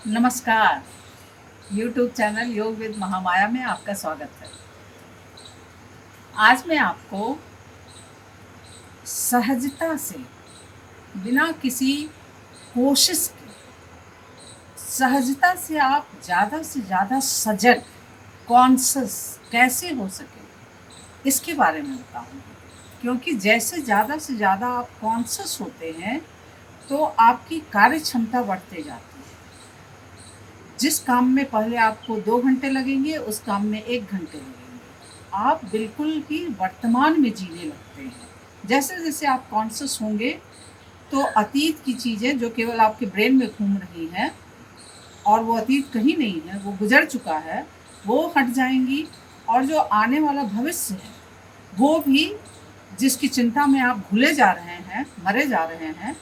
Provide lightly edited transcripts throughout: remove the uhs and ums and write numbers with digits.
नमस्कार। YouTube channel योग with Mahamaya में आपका स्वागत है। आज मैं आपको सहजता से, बिना किसी कोशिश के, सहजता से आप ज़्यादा से ज़्यादा सजग, कॉन्शियस कैसे हो सके, इसके बारे में बताऊँगी। क्योंकि जैसे ज़्यादा से ज़्यादा आप कॉन्शियस होते हैं, तो आपकी कार्य क्षमता बढ़ते जाती है। जिस काम में पहले आपको 2 घंटे लगेंगे, उस काम में 1 घंटे लगेंगे। आप बिल्कुल ही वर्तमान में जीने लगते हैं। जैसे-जैसे आप कॉन्शियस होंगे, तो अतीत की चीज़ें जो केवल आपके ब्रेन में घूम रही हैं और वो अतीत कहीं नहीं है, वो गुज़र चुका है, वो हट जाएँगी और जो आने वाला भविष्य है, वो भी जिसकी चिंता में आप भूले जा रहे हैं, मरे जा रहे हैं,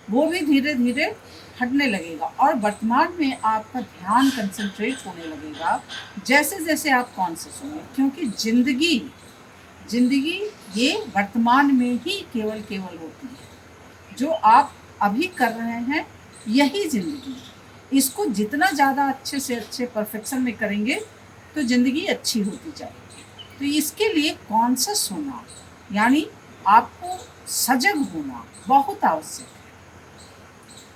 वो भी धीरे-धीरे हटने लगेगा और वर्तमान में आपका ध्यान कंसंट्रेट होने लगेगा, जैसे-जैसे आप कॉन्शियस होंगे। क्योंकि ज़िंदगी ये वर्तमान में ही केवल होती है। जो आप अभी कर रहे हैं, यही ज़िंदगी है। इसको जितना ज़्यादा अच्छे से अच्छे परफेक्शन में करेंगे, तो ज़िंदगी अच्छी होती जाएगी। तो इसके लिए कॉन्शियस होना, यानी आपको सजग होना बहुत आवश्यक है।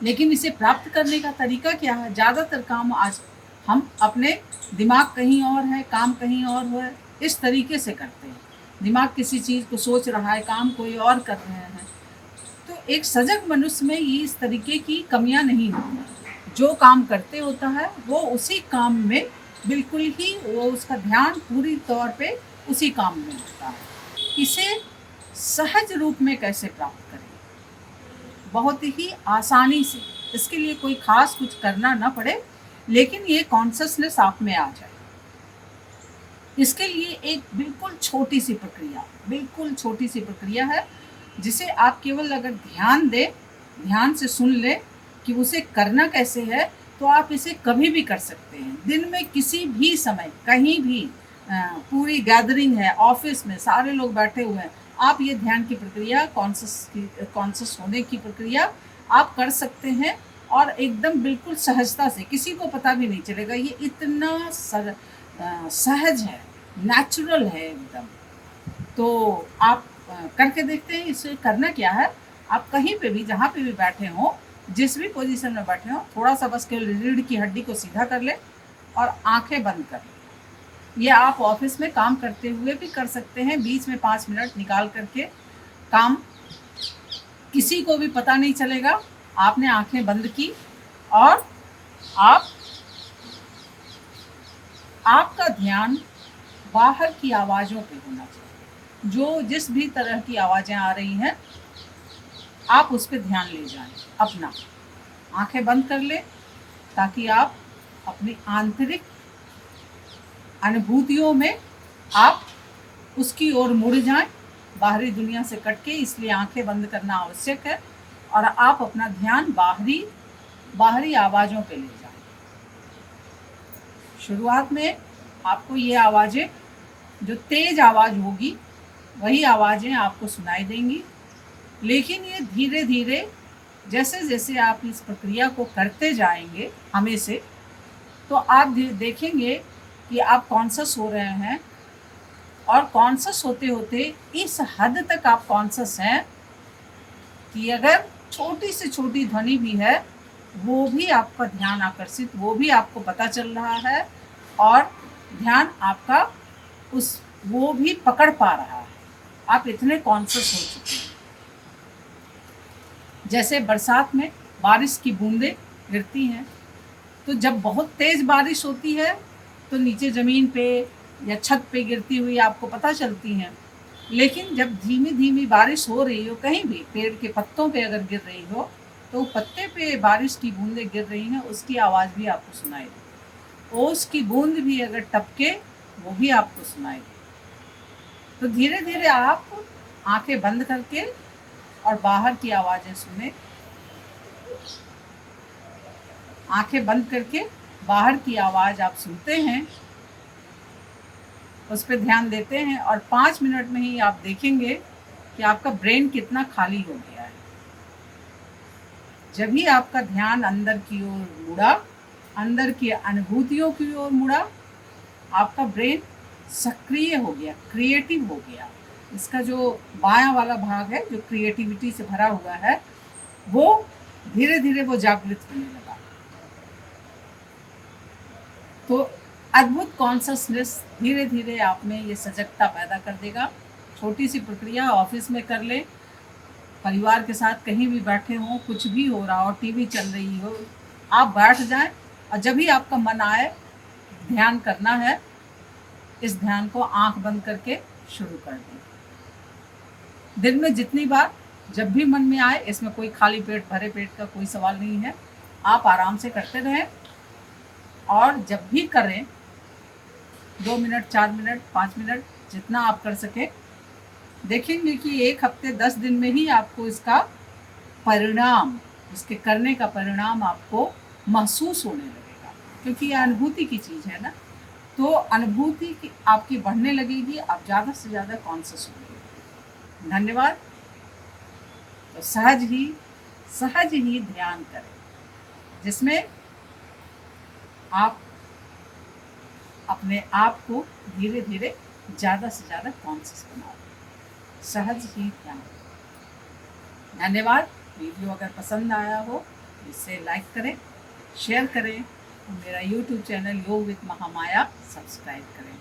लेकिन इसे प्राप्त करने का तरीका क्या है? ज़्यादातर काम आज हम अपने दिमाग कहीं और है, काम कहीं और है, इस तरीके से करते हैं। दिमाग किसी चीज़ को सोच रहा है, काम कोई और कर रहे हैं। तो एक सजग मनुष्य में ये इस तरीके की कमियाँ नहीं होती। जो काम करते होता है, वो उसी काम में बिल्कुल ही वो उसका ध्यान पूरी तौर पे उसी काम में होता है। इसे सहज रूप में कैसे प्राप्त करें? बहुत ही आसानी से, इसके लिए कोई ख़ास कुछ करना ना पड़े, लेकिन ये कॉन्शसनेस आप में आ जाए। इसके लिए एक बिल्कुल छोटी-सी प्रक्रिया है, जिसे आप केवल अगर ध्यान दें, ध्यान से सुन लें कि उसे करना कैसे है, तो आप इसे कभी भी कर सकते हैं। दिन में किसी भी समय, कहीं भी पूरी गैदरिंग है, ऑफ़िस में सारे लोग बैठे हुए हैं, आप ये ध्यान की प्रक्रिया कॉन्शियस होने की प्रक्रिया आप कर सकते हैं और एकदम बिल्कुल सहजता से, किसी को पता भी नहीं चलेगा। ये इतना सहज है, नेचुरल है एकदम। तो आप करके देखते हैं। इसे करना क्या है, आप कहीं पे भी, जहाँ पे भी बैठे हों, जिस भी पोज़ीशन में बैठे हों, थोड़ा-सा बस केवल रीढ़ की हड्डी को सीधा कर लें और आँखें बंद कर लें। ये आप ऑफ़िस में काम करते हुए भी कर सकते हैं, बीच में 5 मिनट निकाल कर के। काम किसी को भी पता नहीं चलेगा, आपने आँखें बंद की और आप आपका ध्यान बाहर की आवाज़ों पे होना चाहिए। जो जिस भी तरह की आवाज़ें आ रही हैं, आप उस पे ध्यान ले जाएँ अपना। आँखें बंद कर लें, ताकि आप अपनी आंतरिक अनुभूतियों में आप उसकी ओर मुड़ जाएँ, बाहरी दुनिया से कट के। इसलिए आँखें बंद करना आवश्यक है और आप अपना ध्यान बाहरी आवाज़ों पे ले जाएँ। शुरुआत में आपको ये आवाज़ें, जो तेज़ आवाज़ होगी, वही आवाज़ें आपको सुनाई देंगी। लेकिन ये धीरे-धीरे, जैसे-जैसे आप इस प्रक्रिया को करते जाएँगे हमें से, तो आप देखेंगे कि आप कॉन्शियस हो रहे हैं और कॉन्शियस होते-होते इस हद तक आप कॉन्शियस हैं कि अगर छोटी से छोटी ध्वनि भी है, वो भी आपका ध्यान आकर्षित, वो भी आपको पता चल रहा है और ध्यान आपका वो भी पकड़ पा रहा है। आप इतने कॉन्शियस हो चुके हैं। जैसे बरसात में बारिश की बूंदें गिरती हैं, तो जब बहुत तेज़ बारिश होती है, तो नीचे ज़मीन पे या छत पे गिरती हुई आपको पता चलती हैं। लेकिन जब धीमी-धीमी बारिश हो रही हो, कहीं भी पेड़ के पत्तों पे अगर गिर रही हो, तो पत्ते पे बारिश की बूंदें गिर रही हैं, उसकी आवाज़ भी आपको सुनाई देगी। ओस की बूंद भी अगर टपके, वो भी आपको सुनाई देगी। तो धीरे-धीरे आप आँखें बंद करके और बाहर की आवाज़ें सुनें। आँखें बंद करके बाहर की आवाज़ आप सुनते हैं, उस पे ध्यान देते हैं और 5 मिनट में ही आप देखेंगे कि आपका ब्रेन कितना खाली हो गया है। जब भी आपका ध्यान अंदर की ओर मुड़ा, अंदर की अनुभूतियों की ओर मुड़ा, आपका ब्रेन सक्रिय हो गया, क्रिएटिव हो गया। इसका जो बायां वाला भाग है जो क्रिएटिविटी से भरा हुआ है, वो धीरे धीरे वो जागृत होने लगा। तो अद्भुत कॉन्शसनेस धीरे धीरे आप में ये सजगता पैदा कर देगा। छोटी सी प्रक्रिया ऑफिस में कर ले, परिवार के साथ कहीं भी बैठे हों, कुछ भी हो रहा हो, टीवी चल रही हो, आप बैठ जाएं और जब भी आपका मन आए ध्यान करना है, इस ध्यान को आंख बंद करके शुरू कर दें। दिन में जितनी बार जब भी मन में आए, इसमें कोई खाली पेट भरे पेट का कोई सवाल नहीं है, आप आराम से करते रहें। और जब भी करें 2 मिनट, 4 मिनट, 5 मिनट, जितना आप कर सके, देखेंगे कि 1 हफ्ते 10 दिन में ही आपको इसका परिणाम, इसके करने का परिणाम आपको महसूस होने लगेगा, क्योंकि ये अनुभूति की चीज़ है ना। तो अनुभूति की आपकी बढ़ने लगेगी, आप ज़्यादा से ज़्यादा कॉन्शियस होंगे। धन्यवाद। तो सहज ही ध्यान करें, जिसमें आप अपने आप को धीरे धीरे ज़्यादा से ज़्यादा कॉन्शियस बनाओ। सहज ही ध्यान। धन्यवाद। वीडियो अगर पसंद आया हो इसे लाइक करें, शेयर करें और मेरा YouTube चैनल योग विद महामाया सब्सक्राइब करें।